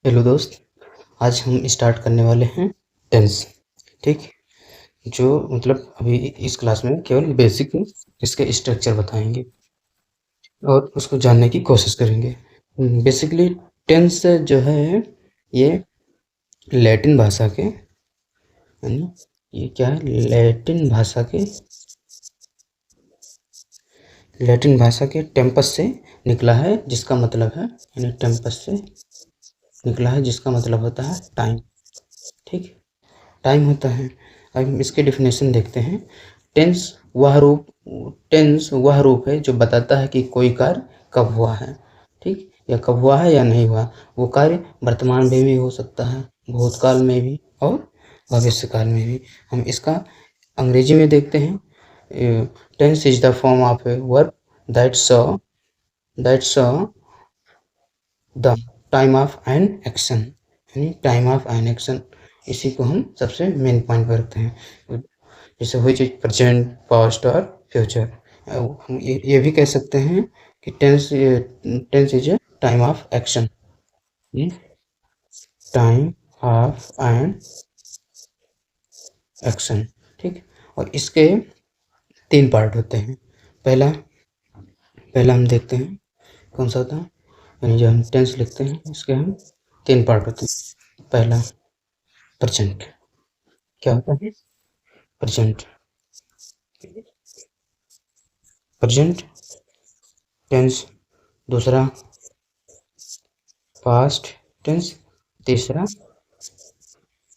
Hello दोस्त। आज हम स्टार्ट करने वाले हैं टेंस। ठीक। जो मतलब अभी इस क्लास में केवल बेसिक इसके स्ट्रक्चर बताएंगे और उसको जानने की कोशिश करेंगे। बेसिकली टेंस जो है ये लैटिन भाषा के यानी ये क्या है, लैटिन भाषा के टेम्पस से निकला है, जिसका मतलब है यानी टेम्पस से निकला है जिसका मतलब होता है टाइम। ठीक। टाइम होता है। अब हम इसके डेफिनेशन देखते हैं। टेंस वह रूप टेंस वह रूप है जो बताता है कि कोई कार्य कब हुआ है। ठीक, या कब हुआ है या नहीं हुआ। वो कार्य वर्तमान में भी हो सकता है, भूतकाल में भी और भविष्य काल में भी। हम इसका अंग्रेजी में देखते हैं। Tense is the form of a verb that shows the time of an action, यानी टाइम ऑफ एन एक्शन। इसी को हम सबसे मेन पॉइंट पर रखते हैं, जैसे हुई चीज प्रेजेंट, पास्ट और फ्यूचर। हम ये भी कह सकते हैं कि tense is a time of action, time of an action. ठीक। और इसके तीन पार्ट होते हैं। पहला पहला हम देखते हैं कौन सा होता है, यानी जब हम टेंस लिखते हैं इसके हम तीन पार्ट होते हैं। पहला प्रेजेंट। क्या होता है प्रेजेंट? Present tense. दूसरा पास्ट टेंस। तीसरा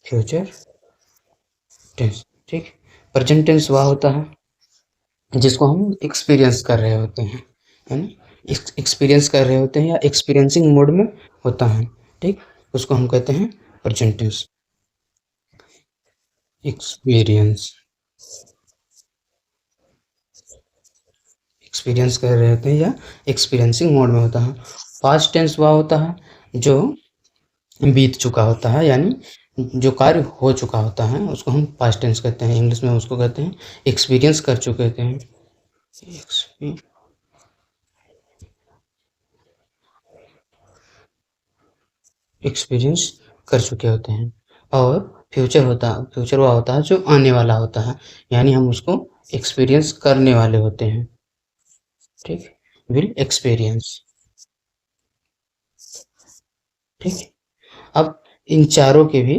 फ्यूचर टेंस। ठीक। प्रेजेंट टेंस वह होता है जिसको हम एक्सपीरियंस कर रहे होते हैं, यानी एक्सपीरियंस कर रहे होते हैं या एक्सपीरियंसिंग मोड में होता है। ठीक। उसको हम कहते हैं प्रेजेंट टेंस। एक्सपीरियंस एक्सपीरियंस कर रहे होते हैं या एक्सपीरियंसिंग मोड में होता है। पास्ट टेंस वह होता है जो बीत चुका होता है, यानी जो कार्य हो चुका होता है उसको हम पास्ट टेंस कहते हैं। इंग्लिश में उसको कहते हैं एक्सपीरियंस कर चुके होते हैं। एक्सपीरियंस कर चुके होते हैं। और फ्यूचर वह होता है जो आने वाला होता है, यानी हम उसको एक्सपीरियंस करने वाले होते हैं। ठीक। Will experience. ठीक। अब इन चारों के भी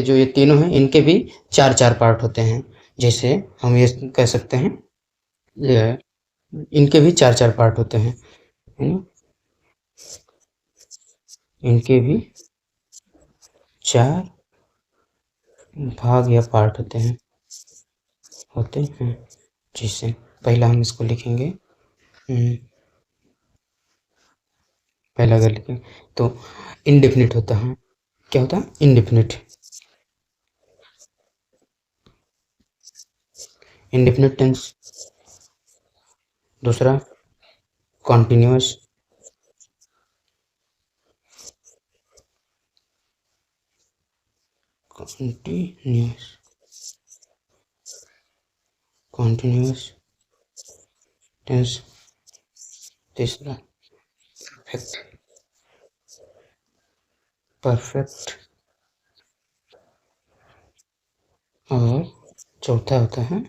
जो ये तीनों हैं इनके भी चार चार पार्ट होते हैं। जैसे हम ये कह सकते हैं, ये इनके भी चार चार पार्ट होते हैं। हम्म, इनके भी चार भाग या पार्ट होते हैं। जैसे पहला हम इसको लिखेंगे। पहला अगर लिखें तो इनडेफिनिट होता है। क्या होता है इनडेफिनिट? Indefinite tense. दूसरा कॉन्टिन्यूअस। Continuous continuous tense. तीसरा परफेक्ट परफेक्ट और चौथा होता है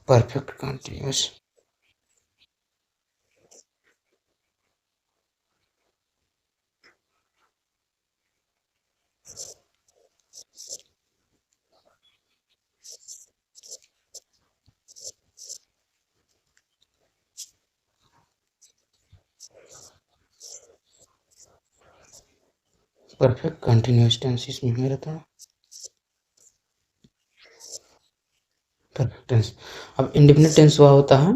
perfect continuous. Perfect continuous tense इसमें मेरा था परफेक्ट टेंस। अब इंडेफिनिट टेंस वह होता है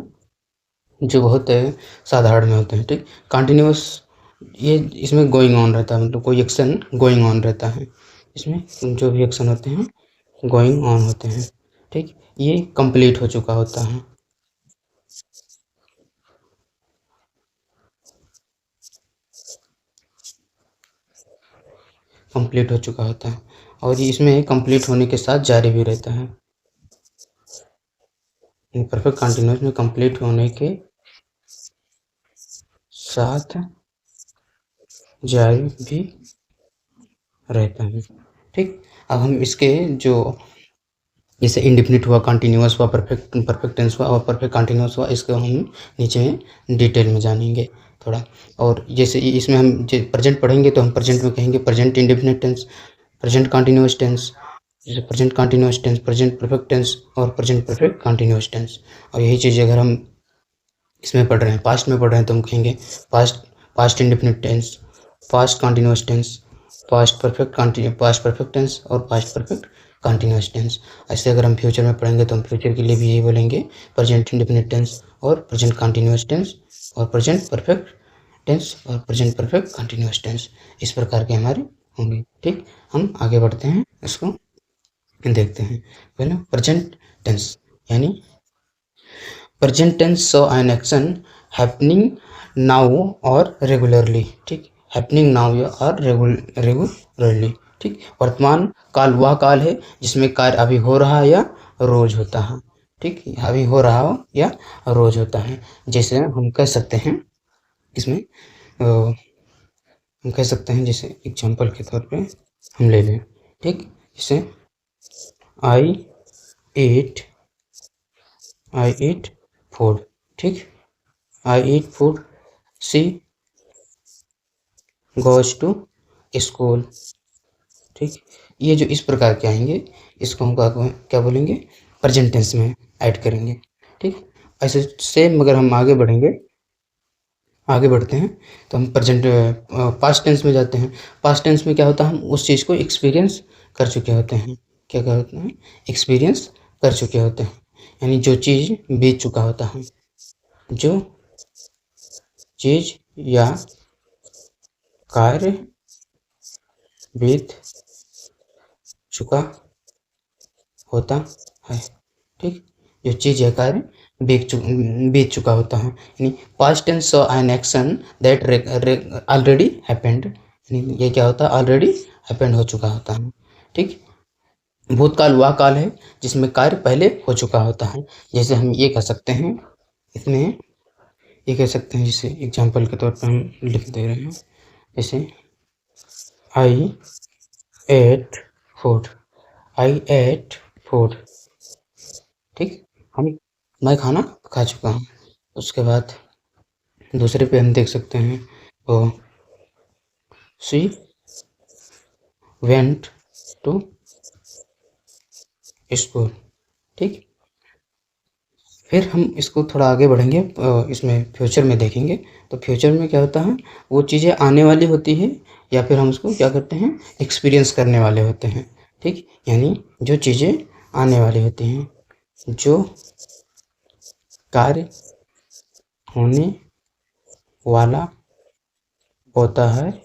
जो बहुत साधारण में होते हैं। ठीक। कंटिन्यूअस ये इसमें गोइंग ऑन रहता है, मतलब कोई एक्शन गोइंग ऑन रहता है। इसमें जो भी एक्शन होते हैं गोइंग ऑन होते हैं। ठीक। ये कंप्लीट हो चुका होता है। कंप्लीट हो चुका होता है और ये इसमें कंप्लीट होने के साथ जारी भी रहता है। परफेक्ट कंटिन्यूअस में कंप्लीट होने के साथ जारी भी रहता है। ठीक, अब हम इसके जो जैसे इंडेफिनिट हुआ, कंटिन्यूअस हुआ, परफेक्ट टेंस हुआ और परफेक्ट कंटिन्यूअस हुआ, इसको हम नीचे में डिटेल में जानेंगे थोड़ा। और जैसे इसमें हम प्रेजेंट पढ़ेंगे तो हम प्रेजेंट में कहेंगे present indefinite tense, present continuous tense, जैसे present continuous tense, present perfect tense और प्रेजेंट परफेक्ट कंटिन्यूअस टेंस। और यही चीज़ अगर हम इसमें पढ़ रहे हैं, पास्ट में पढ़ रहे हैं, तो हम कहेंगे past indefinite tense, past continuous tense, past perfect tense और पास्ट परफेक्ट कंटिन्यूअस टेंस। ऐसे अगर हम फ्यूचर में पढ़ेंगे तो हम फ्यूचर के लिए भी यही बोलेंगे, प्रेजेंट इंडेफिनिट टेंस और प्रेजेंट कंटिन्यूअस टेंस और प्रेजेंट परफेक्ट टेंस और प्रेजेंट परफेक्ट कंटिन्यूअस टेंस, इस प्रकार के हमारे होंगे। ठीक, हम आगे बढ़ते हैं, इसको देखते हैं। पहले प्रेजेंट टेंस, यानी present tense shows an action happening now और रेगुलरली। ठीक, हैपनिंग नाउ और रेगुलरली। ठीक, वर्तमान काल वह काल है जिसमें कार्य अभी हो रहा है या रोज होता है। ठीक, अभी हो रहा हो या रोज होता है। जैसे हम कह सकते हैं इसमें हम कह सकते हैं, जैसे एग्जांपल के तौर पे हम ले लें। ठीक, जैसे आई एट फूड। ठीक, I eat food, she goes to school. ठीक, ये जो इस प्रकार के आएंगे, इसको हम क्या बोलेंगे, प्रेजेंट टेंस में ऐड करेंगे। ठीक, ऐसे सेम अगर हम आगे बढ़ते हैं तो हम प्रेजेंट पास्ट टेंस में जाते हैं। पास्ट टेंस में क्या होता है, हम उस चीज़ को एक्सपीरियंस कर चुके होते हैं। क्या होते हैं, एक्सपीरियंस कर चुके होते हैं, यानी जो चीज़ बीत चुका होता है, जो चीज़ या कार्य बीत चुका होता है। ठीक, जो चीज़ या कार्य बीत चुका होता है, यानी past tense shows an action that already happened, यानी ये क्या होता है, ऑलरेडी हैपेंड हो चुका होता है। ठीक, भूतकाल वह काल है जिसमें कार्य पहले हो चुका होता है। जैसे हम ये कह सकते हैं, इसमें ये कह सकते हैं, जैसे एग्जांपल के तौर पर हम लिख दे रहे हैं, जैसे आई एट फूड, आई एट फूड। ठीक, मैं खाना खा चुका हूँ। उसके बाद दूसरे पे हम देख सकते हैं, वो शी वेंट टू स्कूल। ठीक, फिर हम इसको थोड़ा आगे बढ़ेंगे, इसमें फ्यूचर में देखेंगे। तो फ्यूचर में क्या होता है, वो चीज़ें आने वाली होती है या फिर हम उसको क्या करते हैं, एक्सपीरियंस करने वाले होते हैं। ठीक, यानी जो चीज़ें आने वाली होती हैं, जो कार्य होने वाला होता है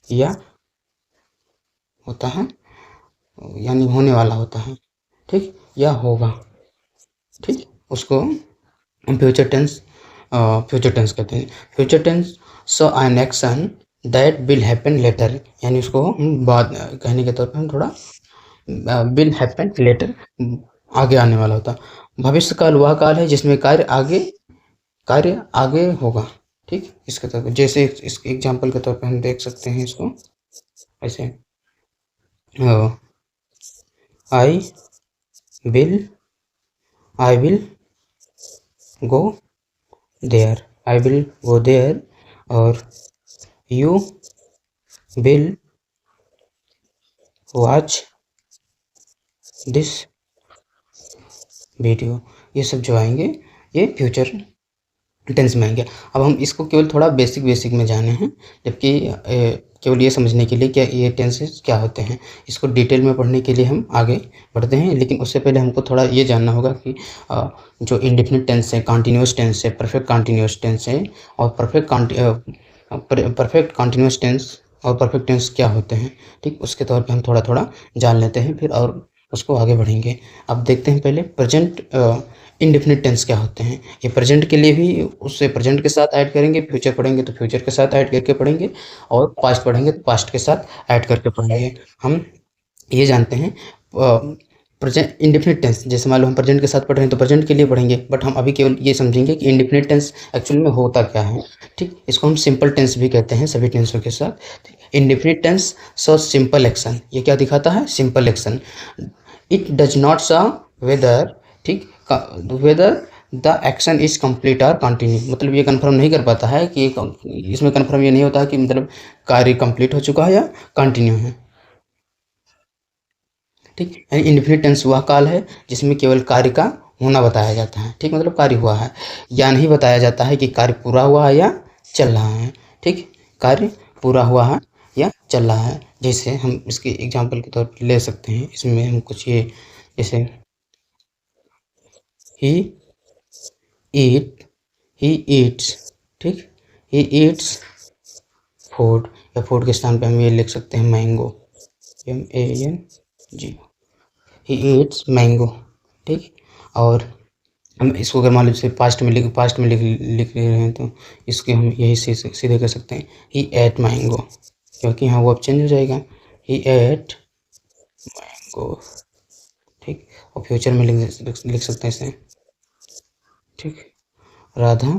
या होता है, यानी होने वाला होता है। ठीक, या होगा। ठीक, उसको हम फ्यूचर टेंस कहते हैं। Future tense shows an action that will happen later, यानी उसको हम बाद कहने के तौर पर हम थोड़ा विल हैपन लेटर, आगे आने वाला होता। भविष्य काल वह काल है जिसमें कार्य आगे होगा। ठीक, इसके तौर पर जैसे इस एग्जांपल के तौर पर हम देख सकते हैं इसको ऐसे, I will go there, I will go there, और you will watch this video. ये सब जो आएंगे ये फ्यूचर टेंस में आएंगे। अब हम इसको केवल थोड़ा बेसिक में जाने हैं, जबकि केवल ये समझने के लिए क्या ये टेंसेस क्या होते हैं, इसको डिटेल में पढ़ने के लिए हम आगे बढ़ते हैं। लेकिन उससे पहले हमको थोड़ा ये जानना होगा कि जो इंडेफिनिट टेंस है, कंटिन्यूअस टेंस है, परफेक्ट कंटिन्यूअस टेंस है और परफेक्ट कंटिन्यूअस टेंस और परफेक्ट टेंस क्या होते हैं। ठीक, उसके तौर पे हम थोड़ा जान लेते हैं, फिर और उसको आगे बढ़ेंगे। अब देखते हैं पहले प्रेजेंट इंडेफिनिट टेंस क्या होते हैं। ये प्रेजेंट के लिए भी उससे प्रेजेंट के साथ ऐड करेंगे, फ्यूचर पढ़ेंगे तो फ्यूचर के साथ ऐड करके पढ़ेंगे, और पास्ट पढ़ेंगे तो पास्ट के साथ ऐड करके पढ़ेंगे। हम ये जानते हैं प्रेजेंट इंडेफिनिट टेंस, जैसे मान लो हम प्रेजेंट के साथ पढ़ रहे हैं तो प्रेजेंट के लिए पढ़ेंगे, बट हम अभी केवल ये समझेंगे कि इंडेफिनिट टेंस एक्चुअली में होता क्या है। ठीक, इसको हम सिंपल टेंस भी कहते हैं सभी टेंसों के साथ। Indefinite tense shows simple action, ये क्या दिखाता है? Simple action. It does not show whether, ठीक, whether the action is complete और कंटिन्यू, मतलब ये कंफर्म नहीं कर पाता है कि इसमें कंफर्म ये नहीं होता कि मतलब कार्य कंप्लीट हो चुका है या कंटिन्यू है। ठीक, यानी इंडेफिनिट टेंस वह काल है जिसमें केवल कार्य का होना बताया जाता है। ठीक, मतलब कार्य हुआ है, या नहीं बताया जाता है कि कार्य पूरा हुआ है या चल रहा है। ठीक, कार्य पूरा हुआ है या चल रहा है। जैसे हम इसके एग्जांपल के तौर पर ले सकते हैं, इसमें हम कुछ ये, जैसे ही ईट, ही ईट्स, ठीक, ही ईट्स फूड, या फूड के स्थान पे हम ये लिख सकते हैं mango, MANG, he eats mango. ठीक, और हम इसको अगर मान लो जैसे पास्ट में लिख रहे हैं तो इसके हम यही सीधे कर सकते हैं, ही एट मैंगो, क्योंकि यहाँ वो अब चेंज हो जाएगा, ही एट मैंगो। ठीक, और फ्यूचर में लिख सकते हैं इसे। ठीक, राधा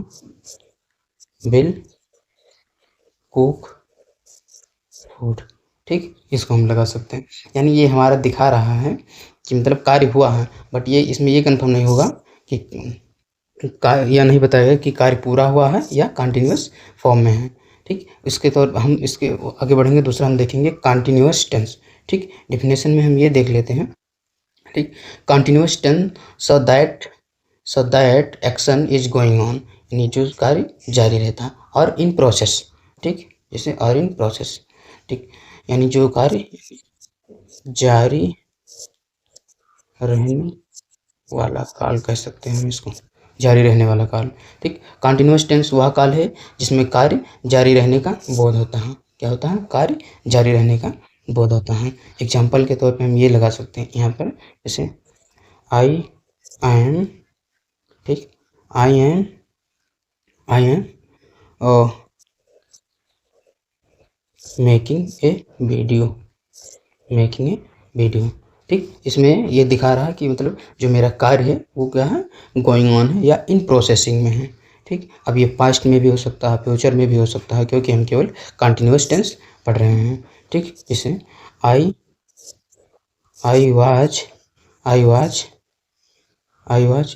विल कुक फूड। ठीक, इसको हम लगा सकते हैं, यानी ये हमारा दिखा रहा है कि मतलब कार्य हुआ है, बट ये इसमें ये कंफर्म नहीं होगा कि कार्य, या नहीं बताएगा कि कार्य पूरा हुआ है या कंटिन्यूअस फॉर्म में है। ठीक, इसके तौर हम इसके आगे बढ़ेंगे, दूसरा हम देखेंगे कंटिन्यूअस टेंस। ठीक, डिफिनेशन में हम ये देख लेते हैं। ठीक, continuous tense shows that action is going on, यानी जो कार्य जारी रहता है, और इन प्रोसेस। ठीक, जैसे और इन प्रोसेस। ठीक, यानी जो कार्य जारी रहने वाला काल कह सकते हैं हम इसको, जारी रहने वाला काल। ठीक, कंटिन्यूअस टेंस वह काल है जिसमें कार्य जारी रहने का बोध होता है। क्या होता है? कार्य जारी रहने का बोध होता है। एग्जाम्पल के तौर पे हम ये लगा सकते हैं यहाँ पर, जैसे आई एम, ठीक, I am I am making a video, making a video. ठीक, इसमें ये दिखा रहा है कि मतलब जो मेरा कार्य है वो क्या है? गोइंग ऑन है या इन प्रोसेसिंग में है। ठीक, अब ये पास्ट में भी हो सकता है, फ्यूचर में भी हो सकता है, क्योंकि हम केवल कंटिन्यूअस टेंस पढ़ रहे हैं। ठीक, जैसे I I was I was I was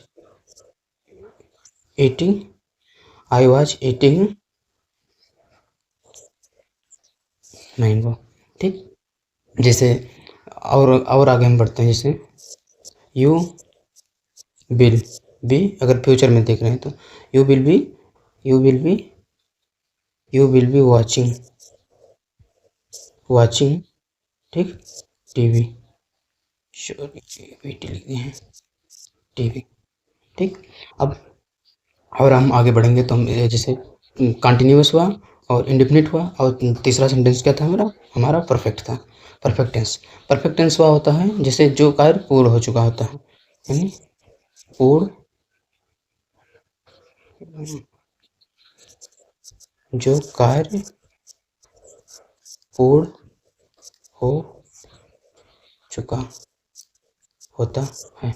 eating I was eating mango. ठीक, जैसे और आगे हम बढ़ते हैं, जैसे यू विल बी, अगर फ्यूचर में देख रहे हैं तो you will be you will be you will be watching, ठीक, टीवी, वीटी लिख दिए हैं, टीवी। ठीक, अब और हम आगे बढ़ेंगे तो हम जैसे कंटिन्यूअस हुआ और इंडेफिनिट हुआ, और तीसरा सेंटेंस क्या था हमारा? हमारा परफेक्ट था, परफेक्ट टेंस। परफेक्ट टेंस हुआ होता है जैसे जो कार्य पूर्ण हो चुका होता है, यानी पूर्ण, जो कार्य पूर्ण हो चुका होता है।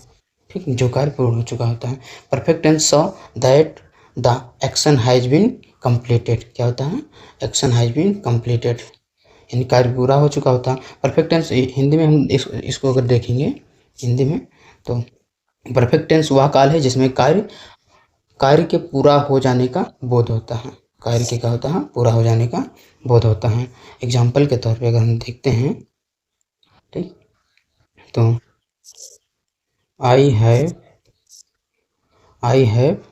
ठीक, जो कार्य पूर्ण हो चुका होता है। Perfect tense shows that the action has been completed. क्या होता है? एक्शन हैज बीन कंप्लीटेड, यानी कार्य पूरा हो चुका होता है। परफेक्ट टेंस हिंदी में हम इसको अगर देखेंगे हिंदी में, तो परफेक्ट टेंस वह काल है जिसमें कार्य कार्य के पूरा हो जाने का बोध होता है। कार्य के क्या होता है? पूरा हो जाने का बोध होता है। एग्जाम्पल के तौर पे अगर हम देखते हैं, ठीक, तो I have I have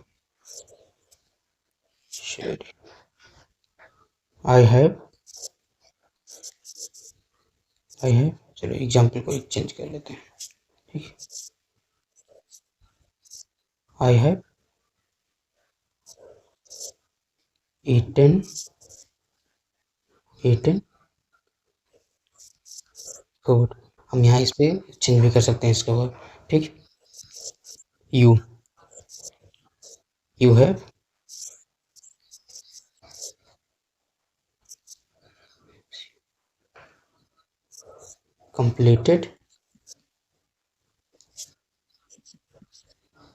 I have I have चलो एग्जाम्पल को चेंज कर लेते हैं। ठीक, I have eaten eaten food. हम यहाँ इस पे चेंज भी कर सकते हैं इसका वर्ड। ठीक, you you have completed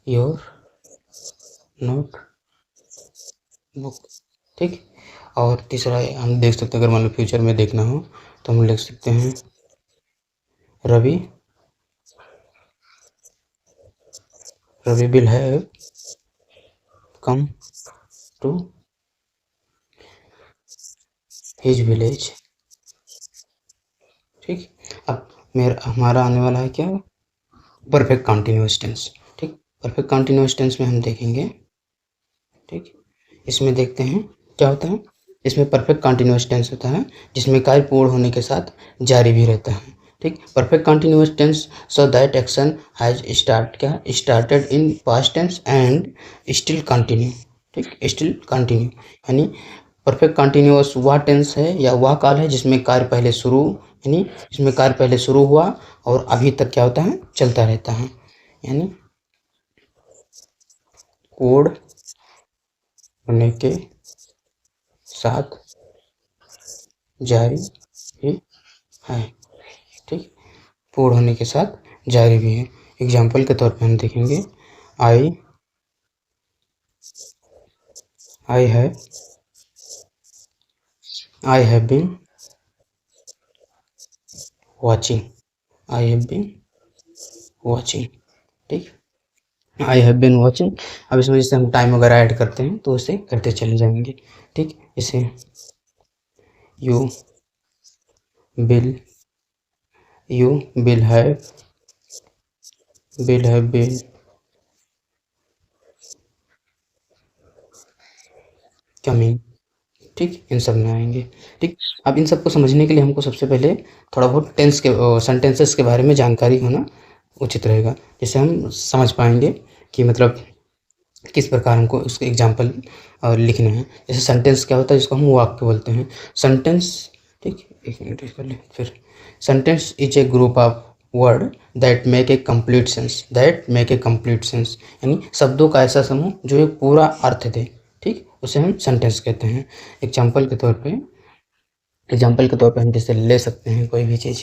your note book. ठीक। और तीसरा हम देख सकते हैं, अगर मान लो फ्यूचर में देखना हो तो हम लिख सकते हैं Ravi will have come to his village. ठीक। अब हमारा आने वाला है क्या, परफेक्ट कंटिन्यूअस टेंस। ठीक। परफेक्ट कंटिन्यूअस टेंस में हम देखेंगे। ठीक। इसमें देखते हैं क्या होता है। इसमें परफेक्ट कंटिन्यूअस टेंस होता है जिसमें कार्य पूर्ण होने के साथ जारी भी रहता है। ठीक। Perfect continuous tense shows that action has started in past tense and still continue. ठीक। स्टिल कंटिन्यू यानी परफेक्ट कंटिन्यूअस वह टेंस है या वह काल है जिसमें कार्य पहले शुरू यानी जिसमें कार्य पहले शुरू हुआ और अभी तक क्या होता है, चलता रहता है। यानी कोड होने के साथ जारी भी है। ठीक। पूर्ण होने के साथ जारी भी है। एग्जाम्पल के तौर पे हम देखेंगे आई हैव बीन वॉचिंग। ठीक। I have been watching. अब इसमें जैसे हम टाइम वगैरह ऐड करते हैं तो उसे करते चले जाएंगे। ठीक। इसे you will have been coming. ठीक। इन सब में आएंगे। ठीक। अब इन सबको समझने के लिए हमको सबसे पहले थोड़ा बहुत सेंटेंसेस के बारे में जानकारी होना उचित रहेगा, जिससे हम समझ पाएंगे कि मतलब किस प्रकार हमको उसके एग्जाम्पल लिखने हैं। जैसे सेंटेंस क्या होता है, जिसको हम वाक्य बोलते हैं सेंटेंस। ठीक। एक मिनट कर ले फिर। Sentence is a group of word that make a complete sense यानी शब्दों का ऐसा समूह जो एक पूरा अर्थ दे। ठीक। उसे हम सेंटेंस कहते हैं। एग्जाम्पल के तौर पे हम जैसे ले सकते हैं कोई भी चीज़।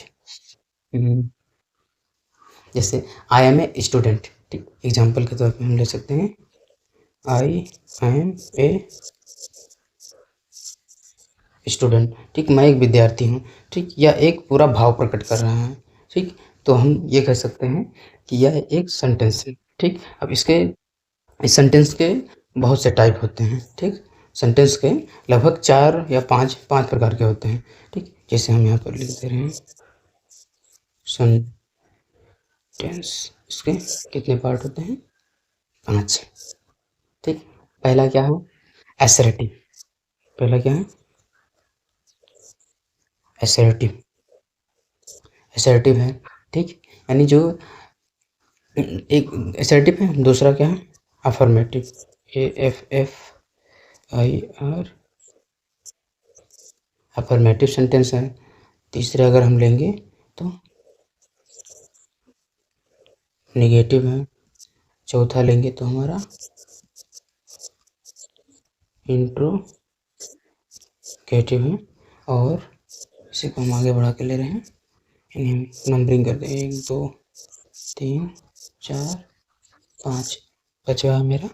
जैसे आई एम ए स्टूडेंट। ठीक। एग्जाम्पल के तौर पे हम ले सकते हैं आई एम ए स्टूडेंट। ठीक। मैं एक विद्यार्थी हूँ। ठीक। यह एक पूरा भाव प्रकट कर रहा है। ठीक। तो हम ये कह सकते हैं कि यह एक सेंटेंस है। ठीक। अब इस सेंटेंस के बहुत से टाइप होते हैं। ठीक। सेंटेंस के लगभग 4 या 5 प्रकार के होते हैं। ठीक। जैसे हम यहाँ पर लिख दे रहे हैं सेंटेंस। इसके कितने पार्ट होते हैं, 5। ठीक। पहला क्या है, एसरेटिव। पहला क्या है, एसर्टिव है। ठीक। यानी जो एक एसर्टिव है। दूसरा क्या है, अफर्मेटिव। AFFIR अफर्मेटिव सेंटेंस है। तीसरा अगर हम लेंगे तो निगेटिव है। चौथा लेंगे तो हमारा इंट्रोगेटिव है। और इसी को हम आगे बढ़ा के ले रहे हैं, यानी नंबरिंग करते हैं 1 2 3 4 5। बचा मेरा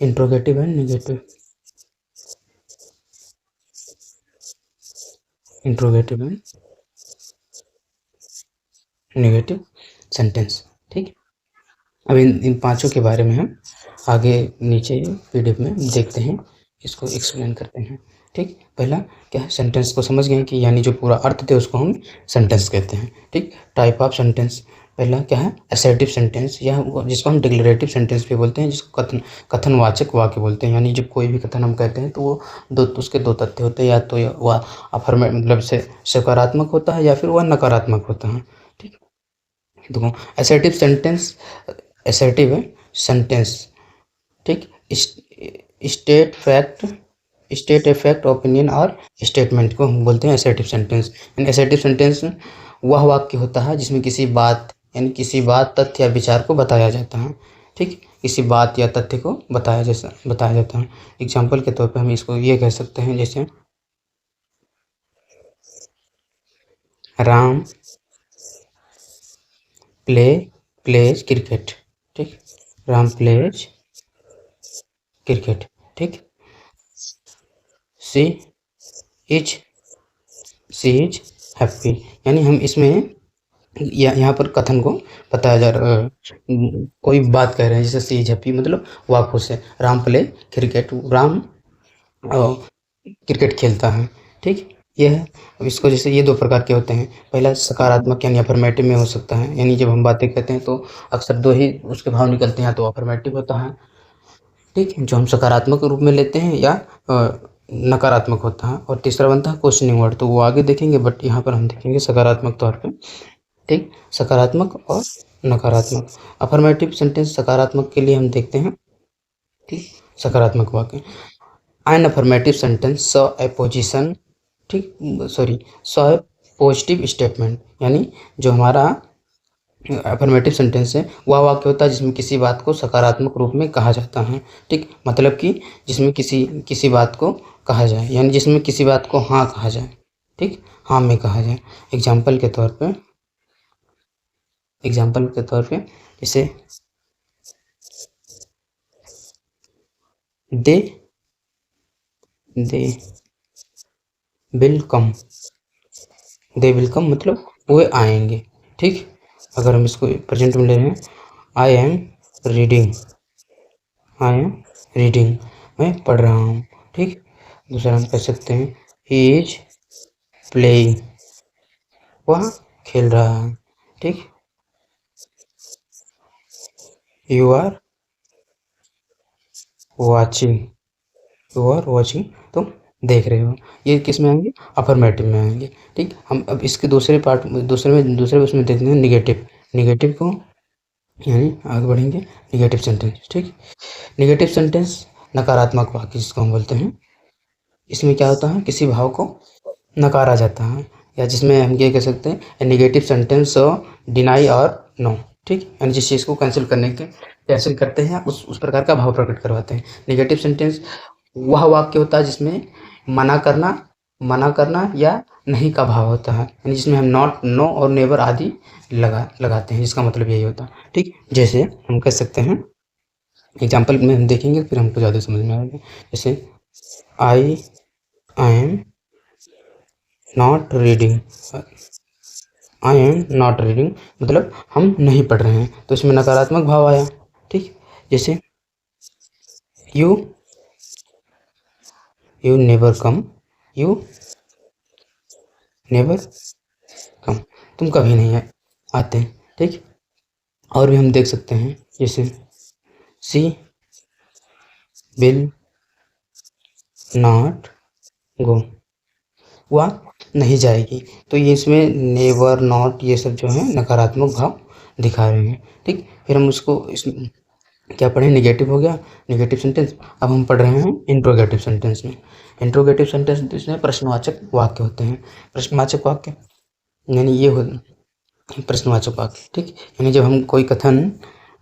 interrogative and negative. Interrogative and negative sentence. ठीक। अब इन पांचों के बारे में हम आगे नीचे PDF में देखते हैं, इसको एक्सप्लेन करते हैं। ठीक। पहला क्या है, सेंटेंस को समझ गए कि यानी जो पूरा अर्थ थे उसको हम सेंटेंस कहते हैं। ठीक। टाइप ऑफ सेंटेंस, पहला क्या है, असर्टिव सेंटेंस, या जिसको हम डिक्लेरेटिव सेंटेंस भी बोलते हैं, जिसको कथनवाचक वाक्य बोलते हैं। यानी जब कोई भी कथन हम कहते हैं तो वो उसके दो तथ्य होते हैं, या तो वह अफर्मेटिव मतलब से सकारात्मक होता है या फिर वह नकारात्मक होता है। ठीक। देखो असर्टिव सेंटेंस, असर्टिव है सेंटेंस। ठीक। स्टेट इफेक्ट ओपिनियन और स्टेटमेंट को हम बोलते हैं असर्टिव सेंटेंस। यानी असर्टिव सेंटेंस वह वाक्य होता है जिसमें किसी बात तथ्य या विचार को बताया जाता है। ठीक। किसी बात या तथ्य को बताया जाता है। एग्जाम्पल के तौर पे हम इसको ये कह सकते हैं, जैसे राम प्लेज क्रिकेट, ठीक, राम प्लेज क्रिकेट, ठीक। सी इज हैप्पी, यानी हम इसमें यहाँ पर कथन को बताया जा रहा कोई बात कह रहे हैं, जैसे सी इज हैप्पी मतलब वह खुश है, Ram play cricket, Ram cricket खेलता है, ठीक। ये है। अब इसको जैसे ये दो प्रकार के होते हैं, पहला सकारात्मक यानी अफर्मेटिव में हो सकता है, यानी जब हम बातें कहते हैं तो अक्सर दो ही उसके भाव निकलते हैं, तो अफर्मेटिव होता है, ठीक, जो हम सकारात्मक रूप में लेते हैं, या नकारात्मक होता है। और तीसरा बनता है क्वेश्चनिंग वर्ड, तो वो आगे देखेंगे, बट यहाँ पर हम देखेंगे सकारात्मक तौर पे, ठीक, सकारात्मक और नकारात्मक। अफर्मेटिव सेंटेंस सकारात्मक के लिए हम देखते हैं, ठीक, सकारात्मक वाक्य। An affirmative sentence shows a position, ठीक, सॉ ए पॉजिटिव स्टेटमेंट, यानी जो हमारा अफर्मेटिव सेंटेंस है वह वाक्य होता है जिसमें किसी बात को सकारात्मक रूप में कहा जाता है, ठीक, मतलब कि जिसमें किसी बात को कहा जाए, यानी जिसमें किसी बात को हाँ कहा जाए, ठीक, हाँ में कहा जाए। एग्जाम्पल के तौर पे जैसे दे विल कम, मतलब वे आएंगे, ठीक। अगर हम इसको प्रेजेंट में ले रहे हैं, आई एम रीडिंग, मैं पढ़ रहा हूँ, ठीक। दूसरा हम कह सकते हैं ही इज प्लेइंग, वह खेल रहा है, ठीक। यू आर वॉचिंग, तुम देख रहे हो। ये किस में आएंगे? अफर्मेटिव में आएंगे, ठीक। हम अब इसके दूसरे उसमें देखते हैं निगेटिव को, यानी आगे बढ़ेंगे निगेटिव सेंटेंस, ठीक। निगेटिव सेंटेंस नकारात्मक वाक्य जिसको हम बोलते हैं, इसमें क्या होता है, किसी भाव को नकारा जाता है, या जिसमें हम ये कह सकते हैं निगेटिव सेंटेंस डिनाई और नो, ठीक, यानी जिस चीज़ को कैंसिल करते हैं उस प्रकार का भाव प्रकट करवाते हैं। निगेटिव सेंटेंस वह वाक्य होता है जिसमें मना करना या नहीं का भाव होता है, यानी जिसमें हम नॉट, नो और नेवर आदि लगाते हैं, जिसका मतलब यही होता है, ठीक। जैसे हम कह सकते हैं, एग्जाम्पल में हम देखेंगे फिर हमको ज़्यादा समझ में आएगा। जैसे आई एम नॉट रीडिंग, मतलब हम नहीं पढ़ रहे हैं, तो इसमें नकारात्मक भाव आया, ठीक। जैसे यू नेवर कम, तुम कभी नहीं आते, ठीक। और भी हम देख सकते हैं, जैसे सी विल नॉट गो, वह नहीं जाएगी, तो ये इसमें नेवर, नॉट, ये सब जो है नकारात्मक भाव दिखा रहे हैं, ठीक। फिर हम उसको क्या पढ़े, निगेटिव हो गया निगेटिव सेंटेंस। अब हम पढ़ रहे हैं इंट्रोगेटिव सेंटेंस में। इंट्रोगेटिव सेंटेंस इसमें प्रश्नवाचक वाक्य होते हैं, प्रश्नवाचक वाक्य यानी ये हो प्रश्नवाचक वाक्य, ठीक, यानी जब हम कोई कथन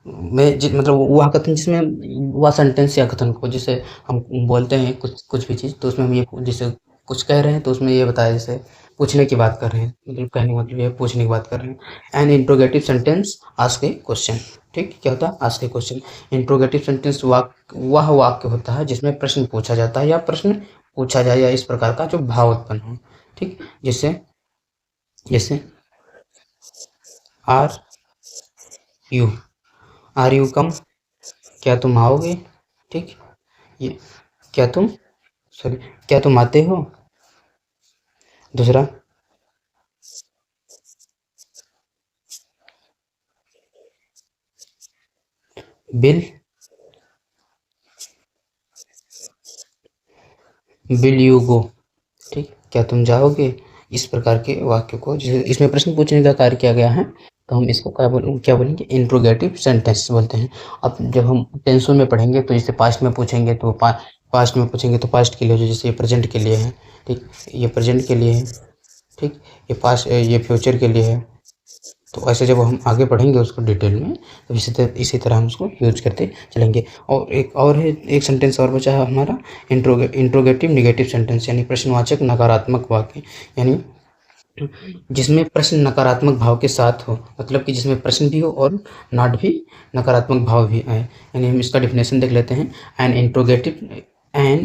में मतलब वह कथन जिसमें वह सेंटेंस या कथन को, जैसे हम बोलते हैं कुछ भी चीज़, तो उसमें हम ये जैसे कुछ कह रहे हैं तो उसमें ये बताया, जैसे पूछने की बात कर रहे हैं, मतलब कहने का मतलब ये पूछने की बात कर रहे हैं। An interrogative sentence ask A question, ठीक, क्या होता है, आस्क ए क्वेश्चन। इंट्रोगेटिव सेंटेंस वह वाक्य होता है जिसमें प्रश्न पूछा जाता है या प्रश्न पूछा जाए, या इस प्रकार का जो भाव उत्पन्न हो, ठीक। जैसे आर यू कम, क्या तुम आओगे, ठीक। ये क्या तुम आते हो। दूसरा विल यू गो, ठीक, क्या तुम जाओगे। इस प्रकार के वाक्य को, जिसे इसमें प्रश्न पूछने का कार्य किया गया है, तो हम इसको क्या बोलेंगे, इंट्रोगेटिव सेंटेंस बोलते हैं। अब जब हम टेंसों में पढ़ेंगे तो जैसे पास्ट में पूछेंगे तो पास्ट के लिए, जैसे ये प्रेजेंट के लिए है, ठीक, ये प्रेजेंट के लिए है, ठीक, ये फ्यूचर के लिए है। तो ऐसे जब हम आगे बढ़ेंगे उसको डिटेल में, तो इसी तरह हम उसको यूज करते चलेंगे। और एक सेंटेंस और बचा है हमारा, इंट्रोगेटिव निगेटिव सेंटेंस, यानी प्रश्नवाचक नकारात्मक वाक्य। यानी जिसमें प्रश्न नकारात्मक भाव के साथ हो, मतलब कि जिसमें प्रश्न भी हो और नॉट भी नकारात्मक भाव भी आए। यानी हम इसका डिफिनेशन देख लेते हैं। An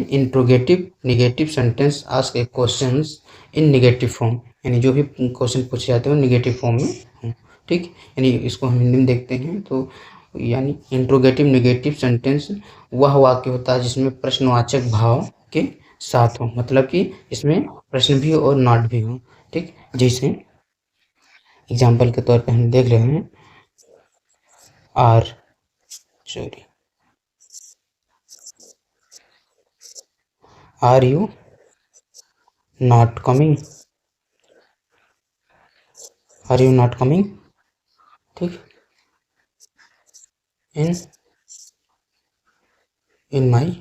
interrogative negative sentence ask a questions in negative form, यानी जो भी क्वेश्चन पूछे जाते हैं वो नेगेटिव फॉर्म में हों। ठीक, यानी इसको हम हिंदी में देखते हैं तो यानी इंट्रोगेटिव नेगेटिव सेंटेंस वह वाक्य होता है जिसमें प्रश्नवाचक भाव के साथ हो, मतलब कि इसमें प्रश्न भी हो और नॉट भी हो। ठीक, जैसे एग्जाम्पल के तौर पे हम देख रहे हैं are you not coming, are you not coming, ठीक, इन माई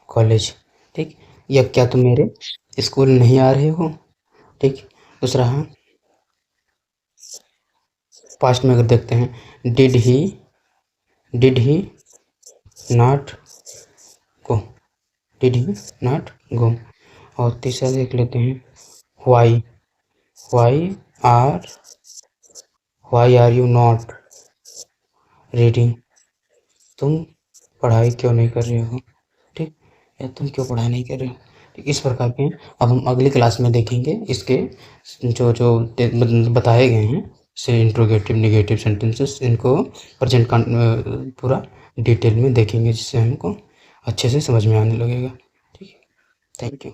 कॉलेज, ठीक, या क्या तुम मेरे स्कूल नहीं आ रहे हो। ठीक, दूसरा है पास्ट में अगर देखते हैं did he not go, did he not go. और तीसरा देख लेते हैं why are you not reading, तुम पढ़ाई क्यों नहीं कर रहे हो। ठीक, या तुम क्यों पढ़ाई नहीं कर रहे हो। ठीक, इस प्रकार के अब हम अगली क्लास में देखेंगे इसके जो जो बताए गए हैं से इंट्रोगेटिव नेगेटिव सेंटेंसेस, इनको प्रेजेंट पूरा डिटेल में देखेंगे जिससे हमको अच्छे से समझ में आने लगेगा। ठीक है, थैंक यू।